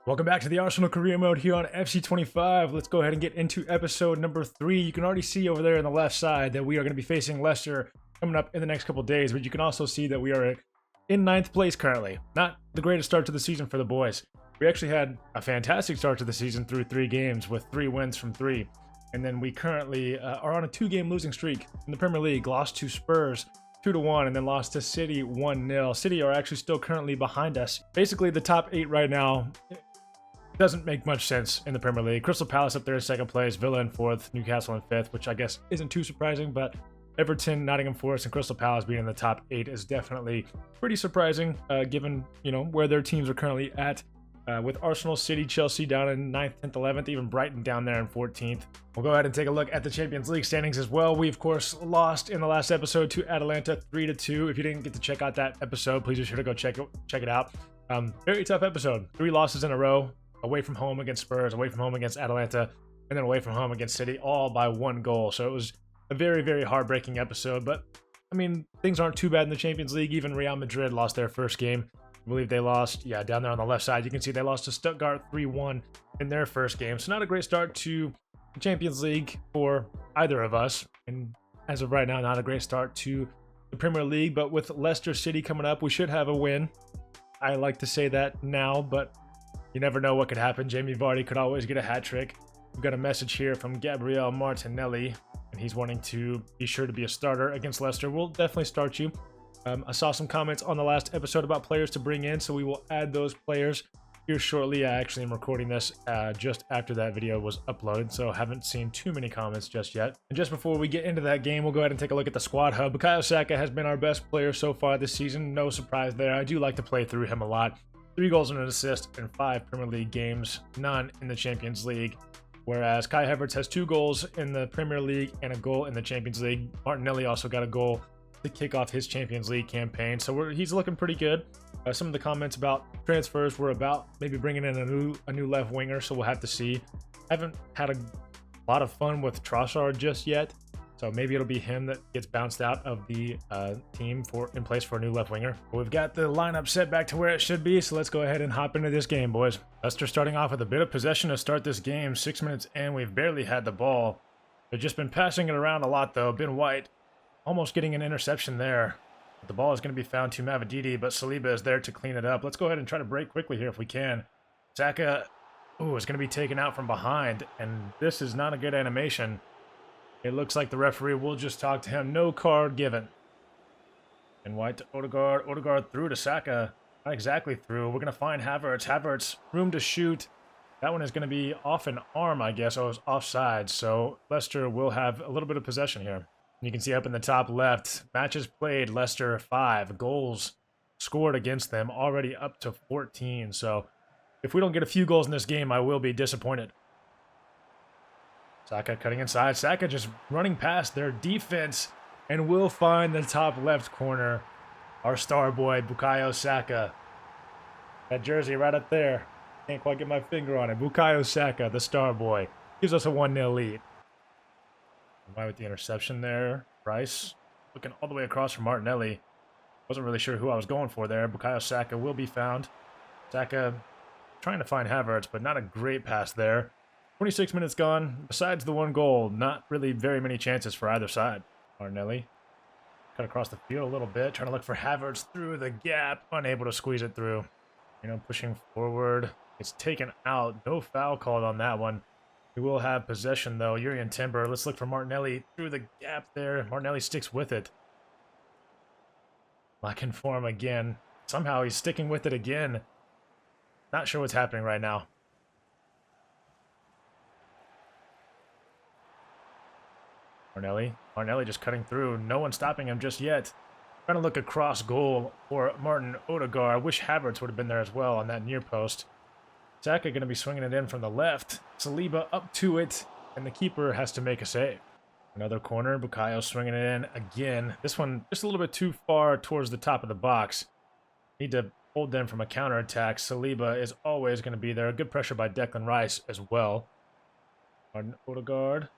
Welcome back to the Arsenal Career Mode here on FC25. Let's go ahead and get into episode number 3. You can already see over there on the left side that we are going to be facing Leicester coming up in the next couple days, but you can also see that we are in 9th place currently. Not the greatest start to the season for the boys. We actually had a fantastic start to the season through 3 games with 3 wins from 3. And then we currently are on a 2-game losing streak in the Premier League. Lost to Spurs 2-1 and then lost to City 1-0. City are actually still currently behind us. Basically the top 8 right now doesn't make much sense in the Premier League. Crystal Palace up there in 2nd place, Villa in 4th, Newcastle in 5th, which I guess isn't too surprising, but Everton, Nottingham Forest, and Crystal Palace being in the top 8 is definitely pretty surprising, given, where their teams are currently at. With Arsenal, City, Chelsea down in 9th, 10th, 11th, even Brighton down there in 14th. We'll go ahead and take a look at the Champions League standings as well. We, of course, lost in the last episode to Atalanta 3-2. If you didn't get to check out that episode, please be sure to go check it out. Very tough episode. 3 losses in a row. Away from home against Spurs, away from home against Atalanta, and then away from home against City, all by 1 goal. So it was a very, very heartbreaking episode. But, I mean, things aren't too bad in the Champions League. Even Real Madrid lost their first game. I believe they lost, down there on the left side. You can see they lost to Stuttgart 3-1 in their first game. So not a great start to the Champions League for either of us. And as of right now, not a great start to the Premier League. But with Leicester City coming up, we should have a win. I like to say that now, but you never know what could happen. Jamie Vardy could always get a hat trick. We've got a message here from Gabriel Martinelli, and he's wanting to be sure to be a starter against Leicester. We'll definitely start you. I saw some comments on the last episode about players to bring in, so we will add those players here shortly. I actually am recording this just after that video was uploaded, so haven't seen too many comments just yet. And just before we get into that game, we'll go ahead and take a look at the squad hub. Bukayo Saka has been our best player so far this season. No surprise there. I do like to play through him a lot. 3 goals and an assist in 5 Premier League games, none in the Champions League. Whereas Kai Havertz has 2 goals in the Premier League and a goal in the Champions League. Martinelli also got a goal to kick off his Champions League campaign, so he's looking pretty good. Some of the comments about transfers were about maybe bringing in a new left winger, so we'll have to see. Haven't had a lot of fun with Trossard just yet, so maybe it'll be him that gets bounced out of the team in place for a new left winger. But we've got the lineup set back to where it should be, so let's go ahead and hop into this game, boys. Leicester starting off with a bit of possession to start this game. 6 minutes in, we've barely had the ball. They've just been passing it around a lot, though. Ben White almost getting an interception there. But the ball is going to be found to Mavididi, but Saliba is there to clean it up. Let's go ahead and try to break quickly here if we can. Saka, is going to be taken out from behind, and this is not a good animation. It looks like the referee will just talk to him. No card given. And White to Odegaard. Odegaard through to Saka. Not exactly through. We're going to find Havertz. Havertz, room to shoot. That one is going to be off an arm, I guess. Oh, it was offside. So Leicester will have a little bit of possession here. You can see up in the top left, matches played, Leicester 5. Goals scored against them, already up to 14. So if we don't get a few goals in this game, I will be disappointed. Saka cutting inside. Saka just running past their defense and will find the top left corner. Our star boy, Bukayo Saka. That jersey right up there. Can't quite get my finger on it. Bukayo Saka, the star boy, gives us a 1-0 lead. Why with the interception there? Rice looking all the way across from Martinelli. Wasn't really sure who I was going for there. Bukayo Saka will be found. Saka trying to find Havertz, but not a great pass there. 26 minutes gone. Besides the 1 goal, not really very many chances for either side. Martinelli cut across the field a little bit, trying to look for Havertz through the gap, unable to squeeze it through. Pushing forward. It's taken out. No foul called on that one. We will have possession, though. Jurrien Timber. Let's look for Martinelli through the gap there. Martinelli sticks with it. Lacking for him again. Somehow he's sticking with it again. Not sure what's happening right now. Martinelli just cutting through. No one stopping him just yet. Trying to look across goal for Martin Odegaard. I wish Havertz would have been there as well on that near post. Saka going to be swinging it in from the left. Saliba up to it, and the keeper has to make a save. Another corner. Bukayo swinging it in again. This one just a little bit too far towards the top of the box. Need to hold them from a counterattack. Saliba is always going to be there. Good pressure by Declan Rice as well. Martin Odegaard.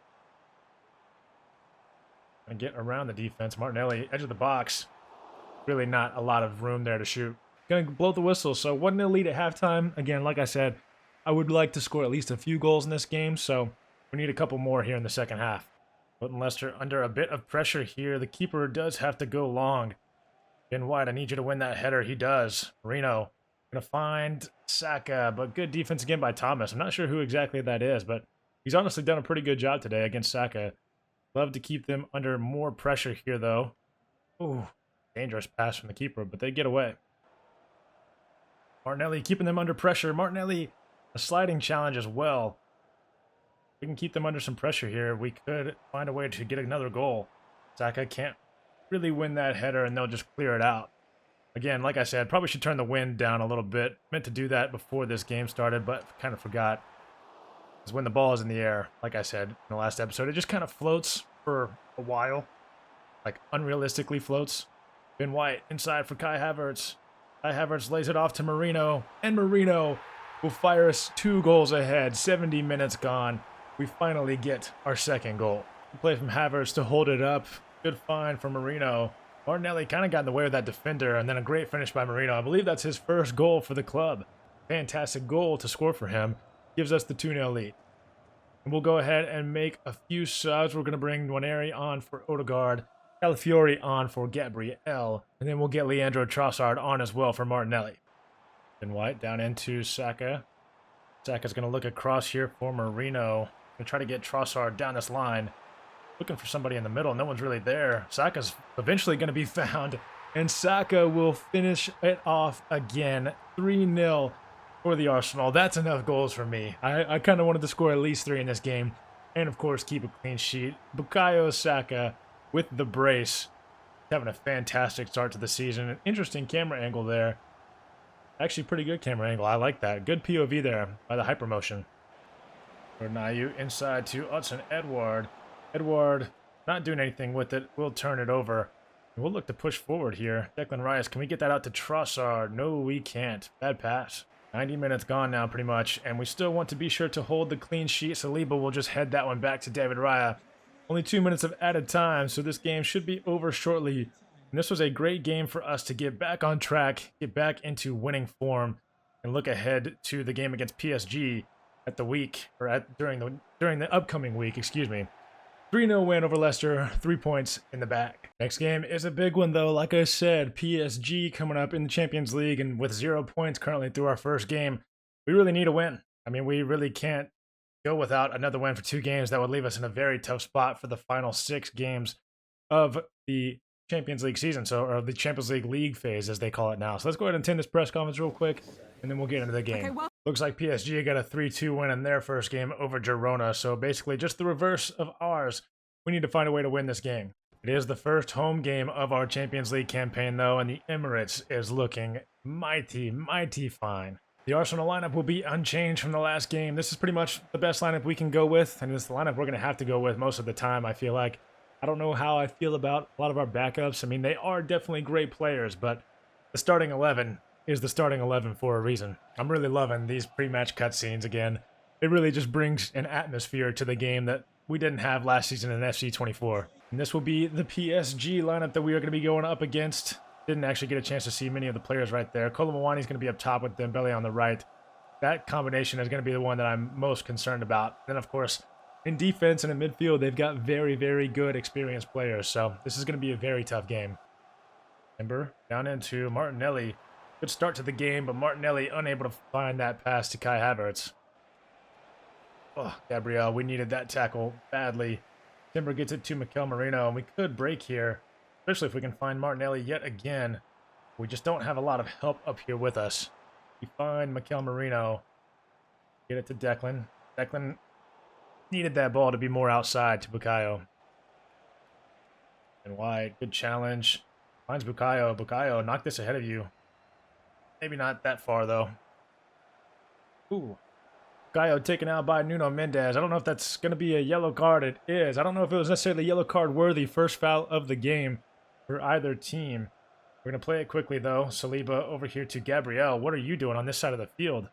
And get around the defense. Martinelli, edge of the box. Really not a lot of room there to shoot. Going to blow the whistle. So 1-0 lead at halftime. Again, like I said, I would like to score at least a few goals in this game, so we need a couple more here in the second half. Putting Leicester under a bit of pressure here. The keeper does have to go long. Ben White, I need you to win that header. He does. Marino gonna find Saka, but good defense again by Thomas. I'm not sure who exactly that is, but he's honestly done a pretty good job today against Saka. Love to keep them under more pressure here, though. Ooh, dangerous pass from the keeper, but they get away. Martinelli keeping them under pressure. Martinelli, a sliding challenge as well. We can keep them under some pressure here. We could find a way to get another goal. Saka can't really win that header, and they'll just clear it out. Again, like I said, probably should turn the wind down a little bit. Meant to do that before this game started, but kind of forgot. Because when the ball is in the air, like I said in the last episode, it just kind of floats for a while. Like, unrealistically floats. Ben White inside for Kai Havertz. Kai Havertz lays it off to Marino, and Marino will fire us 2 goals ahead. 70 minutes gone. We finally get our second goal. Play from Havertz to hold it up. Good find from Marino. Martinelli kind of got in the way of that defender, and then a great finish by Marino. I believe that's his first goal for the club. Fantastic goal to score for him. Gives us the 2-0 lead. And we'll go ahead and make a few subs. We're going to bring Nwaneri on for Odegaard. Calafiori on for Gabriel. And then we'll get Leandro Trossard on as well for Martinelli. Ben White down into Saka. Saka's going to look across here for Marino. Going to try to get Trossard down this line. Looking for somebody in the middle. No one's really there. Saka's eventually going to be found. And Saka will finish it off again. 3-0 for the Arsenal. That's enough goals for me. I kind of wanted to score at least 3 in this game. And, of course, keep a clean sheet. Bukayo Saka with the brace. Having a fantastic start to the season. An interesting camera angle there. Actually, pretty good camera angle. I like that. Good POV there by the hypermotion. Nayu inside to Hudson-Edouard. Edward not doing anything with it. We'll turn it over. We'll look to push forward here. Declan Rice, can we get that out to Trossard? No, we can't. Bad pass. 90 minutes gone now, pretty much. And we still want to be sure to hold the clean sheet. Saliba will just head that one back to David Raya. Only 2 minutes of added time, so this game should be over shortly. And this was a great game for us to get back on track, get back into winning form, and look ahead to the game against PSG at the week, or during the upcoming week, excuse me. 3-0 win over Leicester, 3 points in the bag. Next game is a big one, though. Like I said, PSG coming up in the Champions League, and with 0 points currently through our first game, we really need a win. I mean, we really can't go without another win for 2 games. That would leave us in a very tough spot for the final 6 games of the Champions League season, or the Champions League phase, as they call it now. So let's go ahead and attend this press conference real quick, and then we'll get into the game. Okay, well, looks like PSG got a 3-2 win in their first game over Girona, so basically just the reverse of ours. We need to find a way to win this game. It is the first home game of our Champions League campaign, though, and the Emirates is looking mighty, mighty fine. The Arsenal lineup will be unchanged from the last game. This is pretty much the best lineup we can go with, and this is the lineup we're going to have to go with most of the time, I feel like. I don't know how I feel about a lot of our backups. I mean, they are definitely great players, but the starting 11 is the starting 11 for a reason. I'm really loving these pre-match cutscenes again. It really just brings an atmosphere to the game that we didn't have last season in FC 24. And this will be the PSG lineup that we are going to be going up against. Didn't actually get a chance to see many of the players right there. Kolo Muani is going to be up top with Dembele on the right. That combination is going to be the one that I'm most concerned about. Then, of course, in defense and in midfield, they've got very, very good experienced players. So this is going to be a very tough game. Timber down into Martinelli. Good start to the game, but Martinelli unable to find that pass to Kai Havertz. Oh, Gabriel, we needed that tackle badly. Timber gets it to Mikel Merino, and we could break here, especially if we can find Martinelli yet again. We just don't have a lot of help up here with us. We find Mikel Merino. Get it to Declan. Declan needed that ball to be more outside to Bukayo. And White, good challenge. Finds Bukayo. Bukayo, knock this ahead of you. Maybe not that far, though. Ooh. Bukayo taken out by Nuno Mendes. I don't know if that's going to be a yellow card. It is. I don't know if it was necessarily a yellow card worthy. First foul of the game for either team. We're going to play it quickly, though. Saliba over here to Gabriel. What are you doing on this side of the field?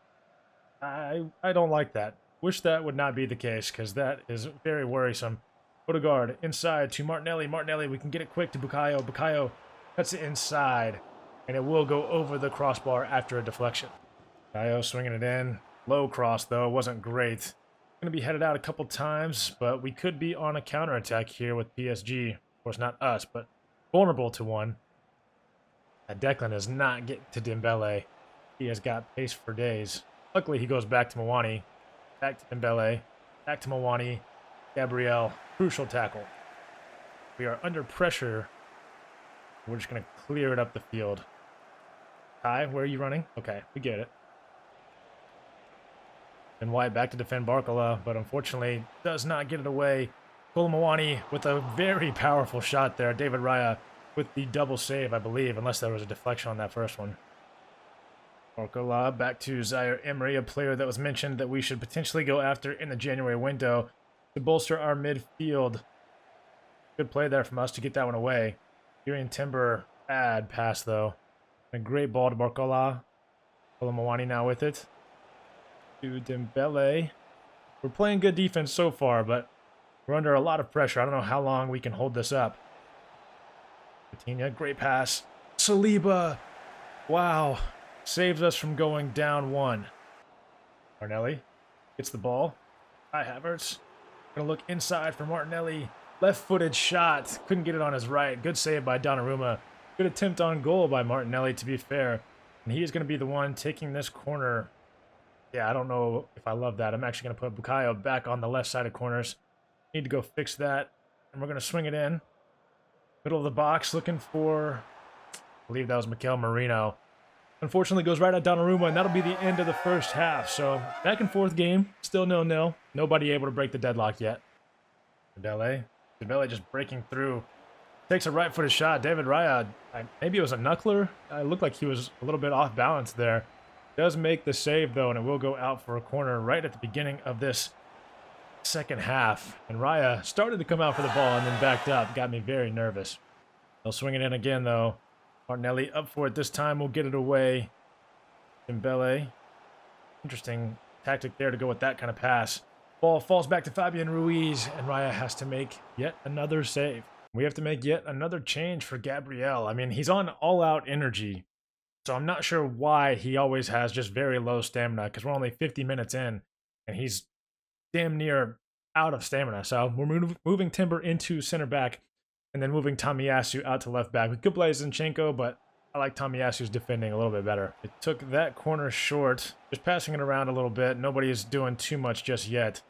I don't like that. Wish that would not be the case, because that is very worrisome. Odegaard inside to Martinelli. Martinelli, we can get it quick to Bukayo. Bukayo cuts it inside, and it will go over the crossbar after a deflection. Bukayo swinging it in. Low cross, though, wasn't great. Going to be headed out a couple times, but we could be on a counterattack here with PSG. Of course, not us, but vulnerable to one. Declan does not get to Dembele. He has got pace for days. Luckily, he goes back to Mawani. Back to Dembele. Back to Mawani. Gabriel. Crucial tackle. We are under pressure. We're just going to clear it up the field. Kai, where are you running? Okay, we get it. And White back to defend Barcola, but unfortunately does not get it away. Mawani with a very powerful shot there. David Raya with the double save, I believe, unless there was a deflection on that first one. Barcola back to Zaire Emery, a player that was mentioned that we should potentially go after in the January window to bolster our midfield. Good play there from us to get that one away. Urian Timber, bad pass though. A great ball to Barcola. Mawani now with it. To Dembele. We're playing good defense so far, but we're under a lot of pressure. I don't know how long we can hold this up. Coutinho, great pass. Saliba. Wow. Saves us from going down one. Martinelli gets the ball. Kai Havertz. Gonna look inside for Martinelli. Left-footed shot. Couldn't get it on his right. Good save by Donnarumma. Good attempt on goal by Martinelli, to be fair. And he is going to be the one taking this corner. Yeah, I don't know if I love that. I'm actually going to put Bukayo back on the left side of corners. Need to go fix that. And we're going to swing it in. Middle of the box, looking for... I believe that was Mikel Merino. Unfortunately, goes right at Donnarumma, and that'll be the end of the first half. So, back and forth game. Still 0-0. Nobody able to break the deadlock yet. Dembele just breaking through. Takes a right-footed shot. David Raya, maybe it was a knuckler. It looked like he was a little bit off balance there. Does make the save, though, and it will go out for a corner right at the beginning of this second half. And Raya started to come out for the ball and then backed up. Got me very nervous. They'll swing it in again, though. Martinelli up for it this time. We'll get it away. Dembele. Interesting tactic there to go with that kind of pass. Ball falls back to Fabian Ruiz, and Raya has to make yet another save. We have to make yet another change for Gabriel. I mean, he's on all-out energy, so I'm not sure why he always has just very low stamina, because we're only 50 minutes in, and he's damn near out of stamina. So we're moving Timber into center back, and then moving Tomiyasu out to left back. We could play Zinchenko, but I like Tomiyasu's defending a little bit better. It took that corner short, just passing it around a little bit. Nobody is doing too much just yet.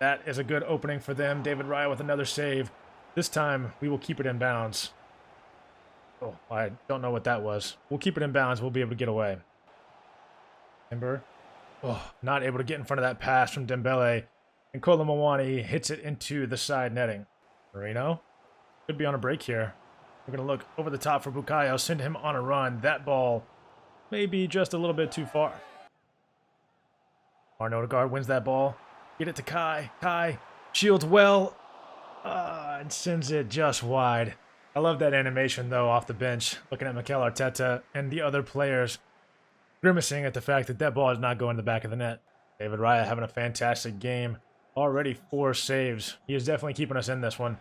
That is a good opening for them. David Raya with another save. This time, we will keep it in bounds. Oh, I don't know what that was. We'll keep it in bounds. We'll be able to get away. Timber. Oh, not able to get in front of that pass from Dembele. And Mawani hits it into the side netting. Merino could be on a break here. We're going to look over the top for Bukayo. Send him on a run. That ball may be just a little bit too far. Martin Odegaard wins that ball. Get it to Kai. Kai shields well. And sends it just wide. I love that animation, though, off the bench. Looking at Mikel Arteta and the other players grimacing at the fact that that ball is not going to the back of the net. David Raya having a fantastic game. Already 4 saves. He is definitely keeping us in this one.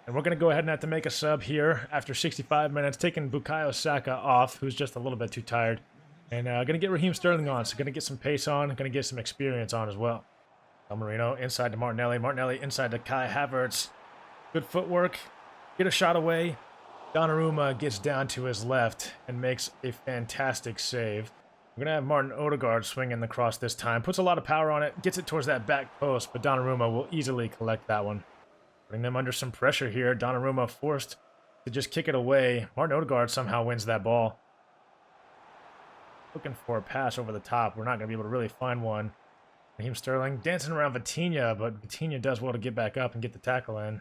And we're going to go ahead and have to make a sub here after 65 minutes. Taking Bukayo Saka off, who's just a little bit too tired. And going to get Raheem Sterling on. So going to get some pace on. Going to get some experience on as well. Marino inside to Martinelli. Martinelli inside to Kai Havertz. Good footwork. Get a shot away. Donnarumma gets down to his left and makes a fantastic save. We're going to have Martin Odegaard swinging the cross this time. Puts a lot of power on it. Gets it towards that back post, but Donnarumma will easily collect that one. Putting them under some pressure here. Donnarumma forced to just kick it away. Martin Odegaard somehow wins that ball. Looking for a pass over the top. We're not going to be able to really find one. Raheem Sterling dancing around Vitinha, but Vitinha does well to get back up and get the tackle in.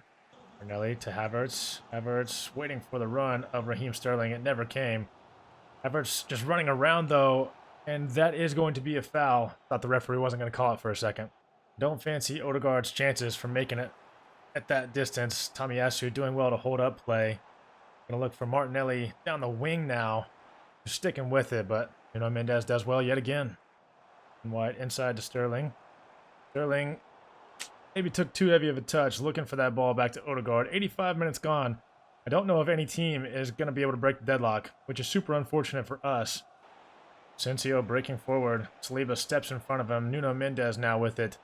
Martinelli to Havertz. Havertz waiting for the run of Raheem Sterling. It never came. Havertz just running around, though, and that is going to be a foul. Thought the referee wasn't going to call it for a second. Don't fancy Odegaard's chances for making it at that distance. Tomiyasu doing well to hold up play. Going to look for Martinelli down the wing now. Just sticking with it, but Mendez does well yet again. And White inside to Sterling. Sterling maybe took too heavy of a touch, looking for that ball back to Odegaard. 85 minutes gone. I don't know if any team is going to be able to break the deadlock, which is super unfortunate for us. Sensio breaking forward. Saliba steps in front of him. Nuno Mendes now with it.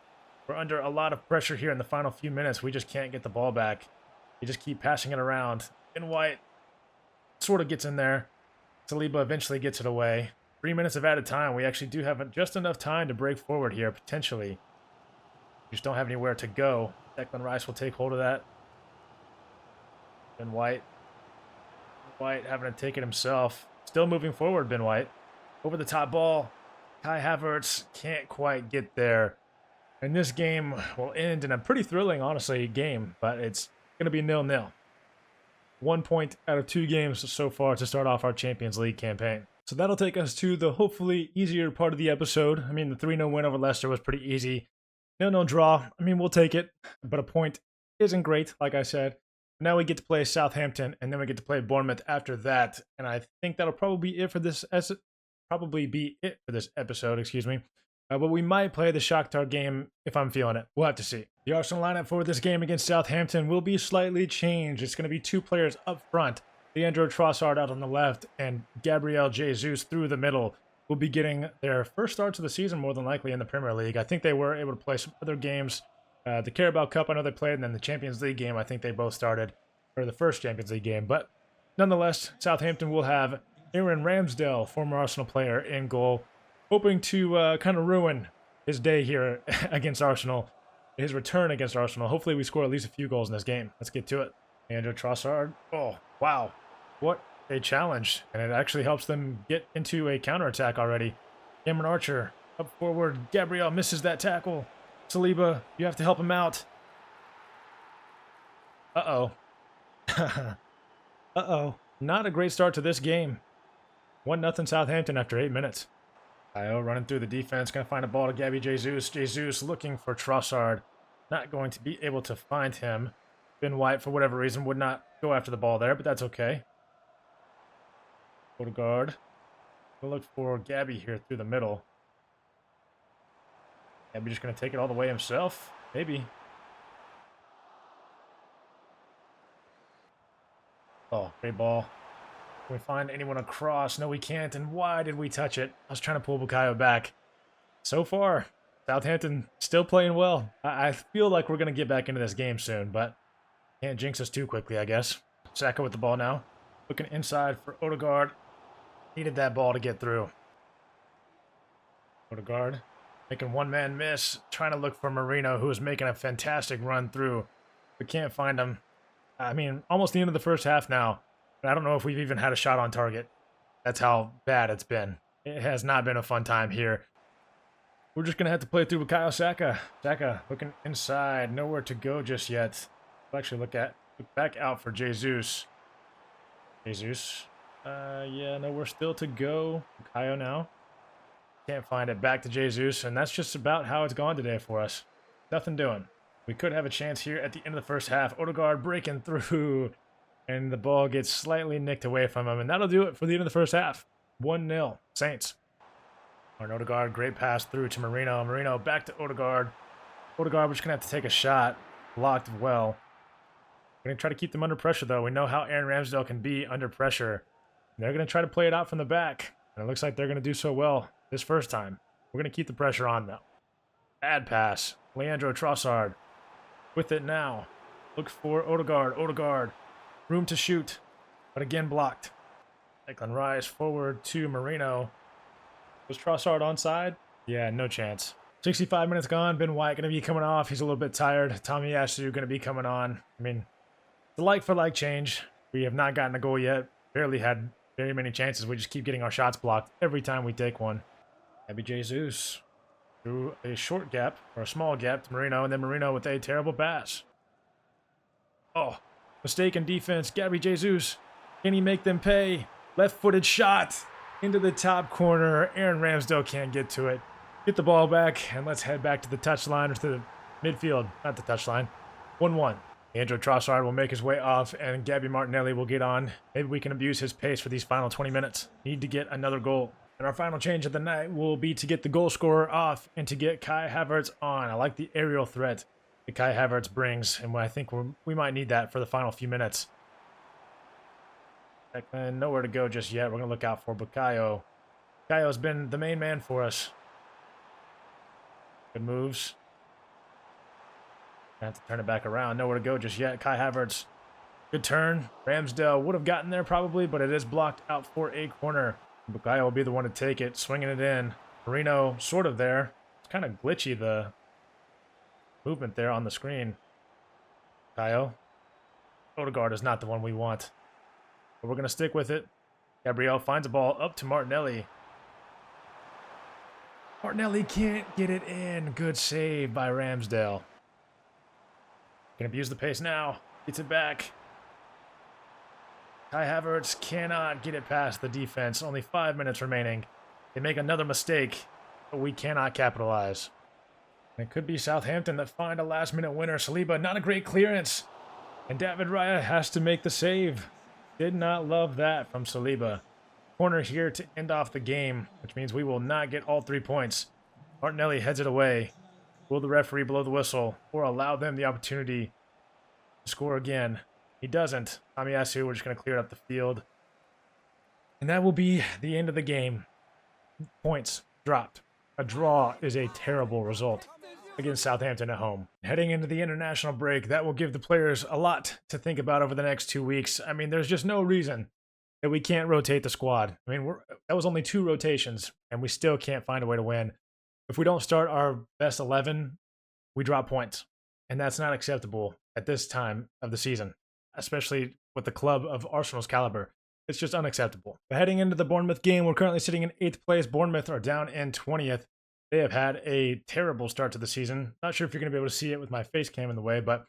We're under a lot of pressure here in the final few minutes. We just can't get the ball back. We just keep passing it around. Ben White sort of gets in there. Saliba eventually gets it away. 3 minutes of added time. We actually do have just enough time to break forward here, potentially. We just don't have anywhere to go. Declan Rice will take hold of that. Ben White. White having to take it himself. Still moving forward, Ben White. Over the top ball. Kai Havertz can't quite get there. And this game will end in a pretty thrilling, honestly, game. But it's going to be 0-0. 1 point out of 2 games so far to start off our Champions League campaign. So that'll take us to the hopefully easier part of the episode. I mean, the 3-0 win over Leicester was pretty easy. 0-0 draw. I mean, we'll take it. But a point isn't great, like I said. Now we get to play Southampton, and then we get to play Bournemouth after that. And I think that'll probably be it for this episode, excuse me. But we might play the Shakhtar game if I'm feeling it. We'll have to see. The Arsenal lineup for this game against Southampton will be slightly changed. It's going to be 2 players up front. Leandro Trossard out on the left and Gabriel Jesus through the middle will be getting their first starts of the season more than likely in the Premier League. I think they were able to play some other games. The Carabao Cup, I know they played, and then the Champions League game, I think they both started, or the first Champions League game. But nonetheless, Southampton will have Aaron Ramsdale, former Arsenal player, in goal, hoping to kind of ruin his day here against Arsenal, his return against Arsenal. Hopefully we score at least a few goals in this game. Let's get to it. Leandro Trossard. Oh, wow. What a challenge. And it actually helps them get into a counterattack already. Cameron Archer up forward. Gabriel misses that tackle. Saliba, you have to help him out. Uh-oh. Uh-oh. Not a great start to this game. 1-0 Southampton after 8 minutes. Io running through the defense. Going to find a ball to Gabby Jesus. Jesus looking for Trossard. Not going to be able to find him. Ben White, for whatever reason, would not go after the ball there, but that's okay. Odegaard. We'll look for Gabby here through the middle. Gabby just going to take it all the way himself? Maybe. Oh, great ball. Can we find anyone across? No, we can't. And why did we touch it? I was trying to pull Bukayo back. So far, Southampton still playing well. I feel like we're going to get back into this game soon, but can't jinx us too quickly, I guess. Saka with the ball now. Looking inside for Odegaard. Needed that ball to get through. Odegaard making one-man miss. Trying to look for Marino, who is making a fantastic run through. We can't find him. I mean, almost the end of the first half now. I don't know if we've even had a shot on target. That's how bad it's been. It has not been a fun time here. We're just going to have to play through Bukayo Saka. Saka looking inside. Nowhere to go just yet. We'll actually look back out for Jesus. Jesus. Yeah, nowhere still to go. Bukayo now. Can't find it. Back to Jesus. And that's just about how it's gone today for us. Nothing doing. We could have a chance here at the end of the first half. Odegaard breaking through. And the ball gets slightly nicked away from him. And that'll do it for the end of the first half. 1-0. Saints. Odegaard, great pass through to Marino. Marino back to Odegaard. Odegaard, we're just going to have to take a shot. Blocked well. We're going to try to keep them under pressure, though. We know how Aaron Ramsdale can be under pressure. They're going to try to play it out from the back. And it looks like they're going to do so well this first time. We're going to keep the pressure on, though. Bad pass. Leandro Trossard with it now. Looks for Odegaard. Odegaard. Room to shoot. But again, blocked. Declan Rice forward to Marino. Was Trossard onside? Yeah, no chance. 65 minutes gone. Ben White going to be coming off. He's a little bit tired. Tommy Asu going to be coming on. I mean, the like-for-like change. We have not gotten a goal yet. Barely had very many chances. We just keep getting our shots blocked every time we take one. Gabby Jesus through a short gap, or a small gap to Marino, and then Marino with a terrible pass. Oh, mistake in defense. Gabby Jesus. Can he make them pay? Left-footed shot into the top corner. Aaron Ramsdale can't get to it. Get the ball back, and let's head back to the touchline, or to the midfield. Not the touchline. 1-1. Leandro Trossard will make his way off, and Gabby Martinelli will get on. Maybe we can abuse his pace for these final 20 minutes. Need to get another goal. And our final change of the night will be to get the goal scorer off and to get Kai Havertz on. I like the aerial threat that Kai Havertz brings, and I think we might need that for the final few minutes. Nowhere to go just yet. We're going to look out for Bukayo. Kaio's been the main man for us. Good moves. Have to turn it back around. Nowhere to go just yet. Kai Havertz. Good turn. Ramsdale would have gotten there probably, but it is blocked out for a corner. Bukayo will be the one to take it, swinging it in. Marino sort of there. It's kind of glitchy, the movement there on the screen. Kaio. Odegaard is not the one we want, but we're going to stick with it. Gabriel finds a ball up to Martinelli. Martinelli can't get it in. Good save by Ramsdale. Can abuse the pace now. Gets it back. Kai Havertz cannot get it past the defense. Only 5 minutes remaining. They make another mistake, but we cannot capitalize. It could be Southampton that find a last-minute winner. Saliba, not a great clearance. And David Raya has to make the save. Did not love that from Saliba. Corner here to end off the game, which means we will not get all 3 points. Martinelli heads it away. Will the referee blow the whistle or allow them the opportunity to score again? He doesn't. Tomiyasu, we're just going to clear up the field. And that will be the end of the game. Points dropped. A draw is a terrible result against Southampton at home. Heading into the international break, that will give the players a lot to think about over the next 2 weeks. I mean, there's just no reason that we can't rotate the squad. I mean, that was only 2 rotations, and we still can't find a way to win. If we don't start our best 11, we drop points. And that's not acceptable at this time of the season, especially with the club of Arsenal's caliber. It's just unacceptable. But heading into the Bournemouth game, we're currently sitting in 8th place. Bournemouth are down in 20th. They have had a terrible start to the season. Not sure if you're going to be able to see it with my face cam in the way, but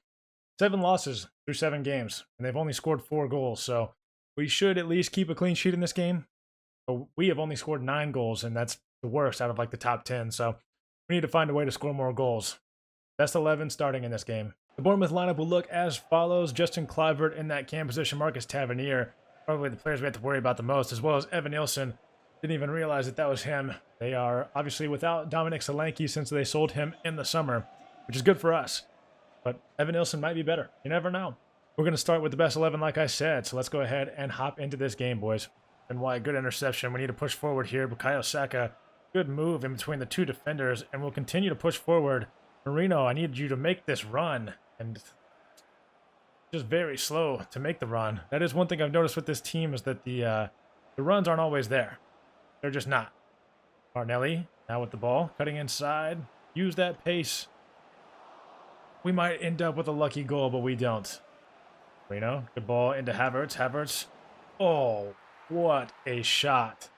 7 losses through 7 games, and they've only scored 4 goals. So we should at least keep a clean sheet in this game. But we have only scored 9 goals, and that's the worst out of like the top 10. So we need to find a way to score more goals. Best 11 starting in this game. The Bournemouth lineup will look as follows. Justin Kluivert in that cam position. Marcus Tavernier, probably the players we have to worry about the most, as well as Evan Nilsson. Didn't even realize that was him. They are obviously without Dominic Solanke since they sold him in the summer, which is good for us. But Evan Nilsson might be better. You never know. We're going to start with the best 11 like I said, so let's go ahead and hop into this game, boys. And why, good interception. We need to push forward here. Bukayo Saka, good move in between the 2 defenders, and we'll continue to push forward. Marino, I need you to make this run, and just very slow to make the run. That is one thing I've noticed with this team is that the runs aren't always there. They're just not. Martinelli, now with the ball, cutting inside. Use that pace. We might end up with a lucky goal, but we don't. Marino, good ball into Havertz. Havertz, oh, what a shot.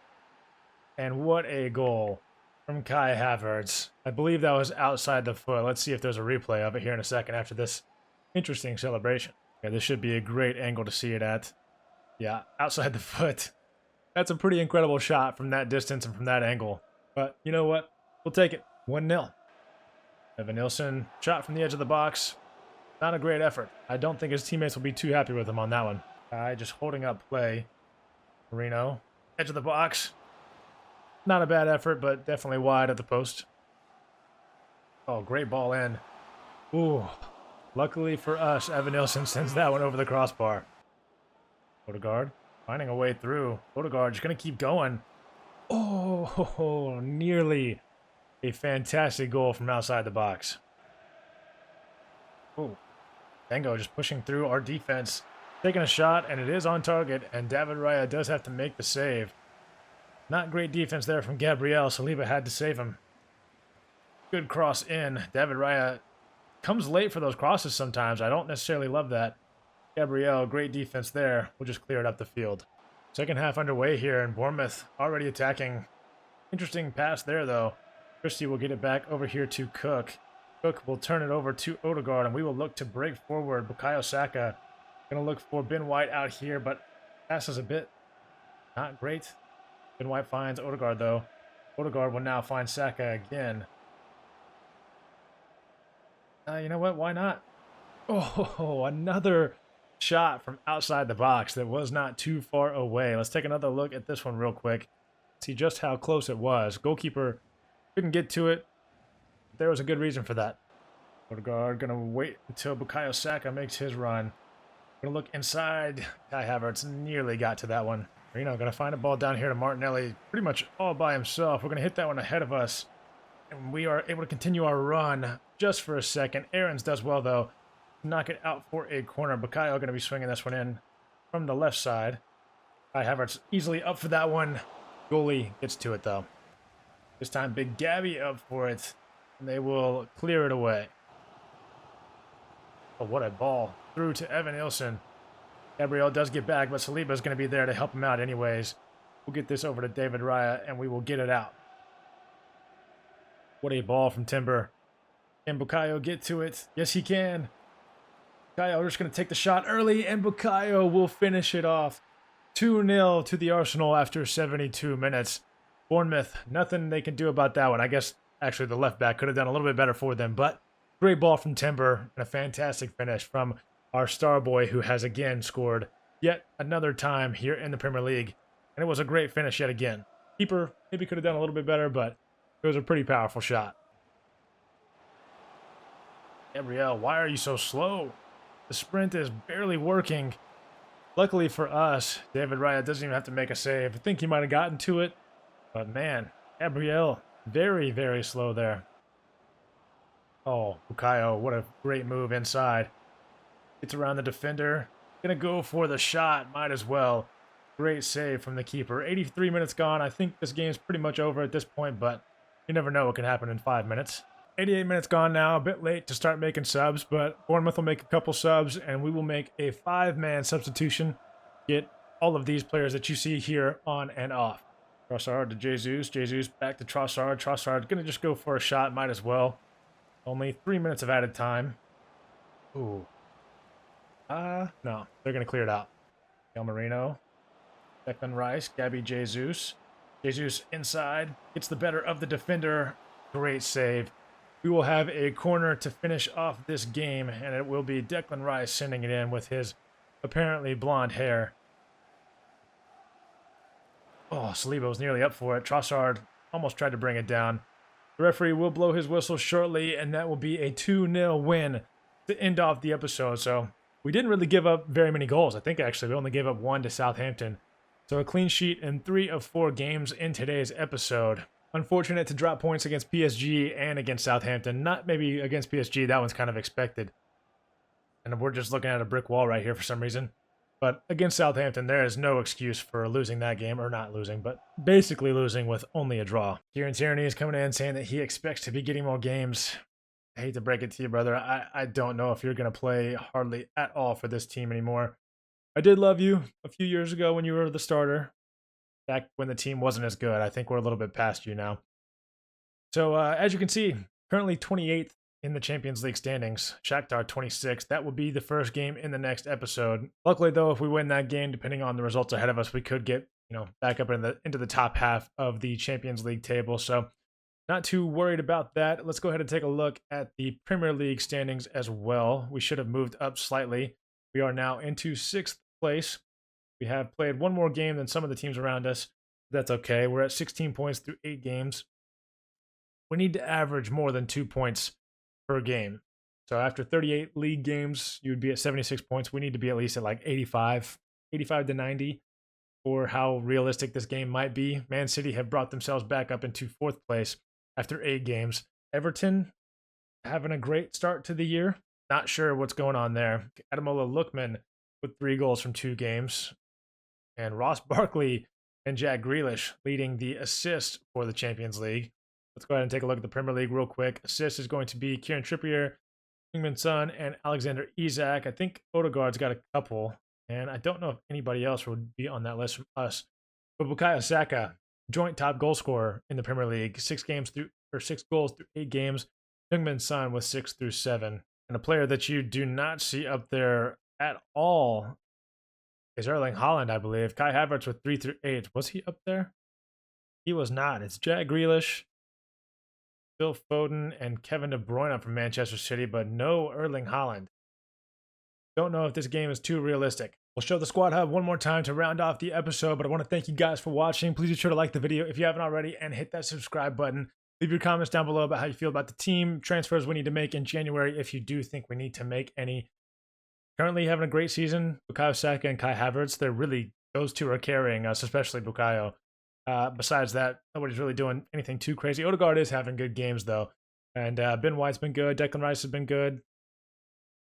And what a goal from Kai Havertz. I believe that was outside the foot. Let's see if there's a replay of it here in a second after this interesting celebration. Okay, this should be a great angle to see it at. Yeah, outside the foot. That's a pretty incredible shot from that distance and from that angle. But you know what? We'll take it. 1-0. Evan Nilsson, shot from the edge of the box. Not a great effort. I don't think his teammates will be too happy with him on that one. Just holding up play. Marino, edge of the box. Not a bad effort, but definitely wide at the post. Oh, great ball in. Ooh. Luckily for us, Evan Nilsson sends that one over the crossbar. Odegaard finding a way through. Odegaard just going to keep going. Oh, nearly a fantastic goal from outside the box. Oh, Dango just pushing through our defense. Taking a shot, and it is on target, and David Raya does have to make the save. Not great defense there from Gabriel. Saliba had to save him. Good cross in. David Raya comes late for those crosses sometimes. I don't necessarily love that. Gabriel, great defense there. We'll just clear it up the field. Second half underway here, and Bournemouth already attacking. Interesting pass there, though. Christie will get it back over here to Cook. Cook will turn it over to Odegaard, and we will look to break forward. Bukayo Saka going to look for Ben White out here, but passes a bit. Not great. Ben White finds Odegaard, though. Odegaard will now find Saka again. You know what? Why not? Oh, another shot from outside the box that was not too far away. Let's take another look at this one real quick. See just how close it was. Goalkeeper couldn't get to it. There was a good reason for that. Odegaard going to wait until Bukayo Saka makes his run. Going to look inside. Kai Havertz nearly got to that one. Marino going to find a ball down here to Martinelli, pretty much all by himself. We're going to hit that one ahead of us, and we are able to continue our run just for a second. Aarons does well, though. Knock it out for a corner. Bukayo going to be swinging this one in from the left side. Kai Havertz easily up for that one. Goalie gets to it, though. This time, Big Gabby up for it, and they will clear it away. Oh, what a ball. Through to Evan Ilson. Gabriel does get back, but Saliba is going to be there to help him out anyways. We'll get this over to David Raya, and we will get it out. What a ball from Timber. Can Bukayo get to it? Yes, he can. Bukayo just going to take the shot early, and Bukayo will finish it off. 2-0 to the Arsenal after 72 minutes. Bournemouth, nothing they can do about that one. I guess, actually, the left back could have done a little bit better for them, but great ball from Timber and a fantastic finish from our star boy, who has again scored yet another time here in the Premier League. And it was a great finish yet again. Keeper maybe could have done a little bit better, but it was a pretty powerful shot. Gabriel, why are you so slow? The sprint is barely working. Luckily for us, David Raya doesn't even have to make a save. I think he might have gotten to it. But man, Gabriel, very, very slow there. Oh, Bukayo, what a great move inside. Gets around the defender. Gonna go for the shot, might as well. Great save from the keeper. 83 minutes gone. I think this game's pretty much over at this point, but you never know what can happen in 5 minutes. 88 minutes gone now, a bit late to start making subs, but Bournemouth will make a couple subs, and we will make a 5-man substitution. Get all of these players that you see here on and off. Trossard to Jesus. Jesus back to Trossard. Trossard gonna just go for a shot, might as well. Only 3 minutes of added time. Ooh. No, they're gonna clear it out. El Marino. Declan Rice. Gabby Jesus. Jesus inside. Gets the better of the defender. Great save. We will have a corner to finish off this game, and it will be Declan Rice sending it in with his apparently blonde hair. Oh, Saliba was nearly up for it. Trossard almost tried to bring it down. The referee will blow his whistle shortly, and that will be a 2-0 win to end off the episode. So we didn't really give up very many goals. I think actually we only gave up 1 to Southampton. So a clean sheet in 3 of 4 games in today's episode. Unfortunate to drop points against PSG and against Southampton. Not maybe against PSG. That one's kind of expected. And we're just looking at a brick wall right here for some reason. But against Southampton, there is no excuse for losing that game. Or not losing, but basically losing with only a draw. Kieran Tierney is coming in saying that he expects to be getting more games. I hate to break it to you, brother. I don't know if you're going to play hardly at all for this team anymore. I did love you a few years ago when you were the starter. Back when the team wasn't as good. I think we're a little bit past you now. So, as you can see, currently 28th in the Champions League standings. Shakhtar 26th. That will be the first game in the next episode. Luckily, though, if we win that game, depending on the results ahead of us, we could get, back up into the top half of the Champions League table. So, not too worried about that. Let's go ahead and take a look at the Premier League standings as well. We should have moved up slightly. We are now into 6th place. We have played 1 more game than some of the teams around us. That's okay. We're at 16 points through 8 games. We need to average more than 2 points per game. So after 38 league games, you would be at 76 points. We need to be at least at like 85 to 90 for how realistic this game might be. Man City have brought themselves back up into 4th place after 8 games. Everton having a great start to the year. Not sure what's going on there. Ademola Lookman with 3 goals from 2 games. And Ross Barkley and Jack Grealish leading the assists for the Champions League. Let's go ahead and take a look at the Premier League real quick. Assist is going to be Kieran Trippier, Heung-min Son, and Alexander Isak. I think Odegaard's got a couple, and I don't know if anybody else would be on that list from us. But Bukayo Saka, joint top goal scorer in the Premier League, 6 goals through 8 games. Heung-min Son with 6 through 7. And a player that you do not see up there at all is Erling Haaland, I believe. Kai Havertz with 3 through 8. Was he up there? He was not. It's Jack Grealish, Phil Foden, and Kevin De Bruyne from Manchester City, but no Erling Haaland. Don't know if this game is too realistic. We'll show the squad hub one more time to round off the episode, but I want to thank you guys for watching. Please be sure to like the video if you haven't already and hit that subscribe button. Leave your comments down below about how you feel about the team, transfers we need to make in January if you do think we need to make any. Currently having a great season. Bukayo Saka and Kai Havertz, they're really those two are carrying us, especially Bukayo. Besides that, nobody's really doing anything too crazy. Odegaard is having good games though, and Ben White's been good. Declan Rice has been good.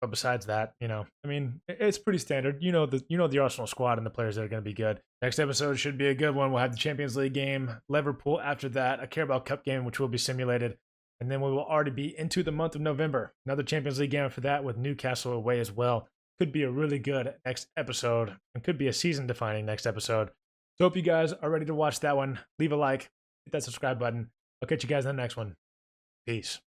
But besides that, I mean, it's pretty standard. The Arsenal squad and the players that are going to be good. Next episode should be a good one. We'll have the Champions League game, Liverpool after that, a Carabao Cup game, which will be simulated. And then we will already be into the month of November. Another Champions League game after that with Newcastle away as well. Could be a really good next episode and could be a season-defining next episode. So hope you guys are ready to watch that one. Leave a like, hit that subscribe button. I'll catch you guys in the next one. Peace.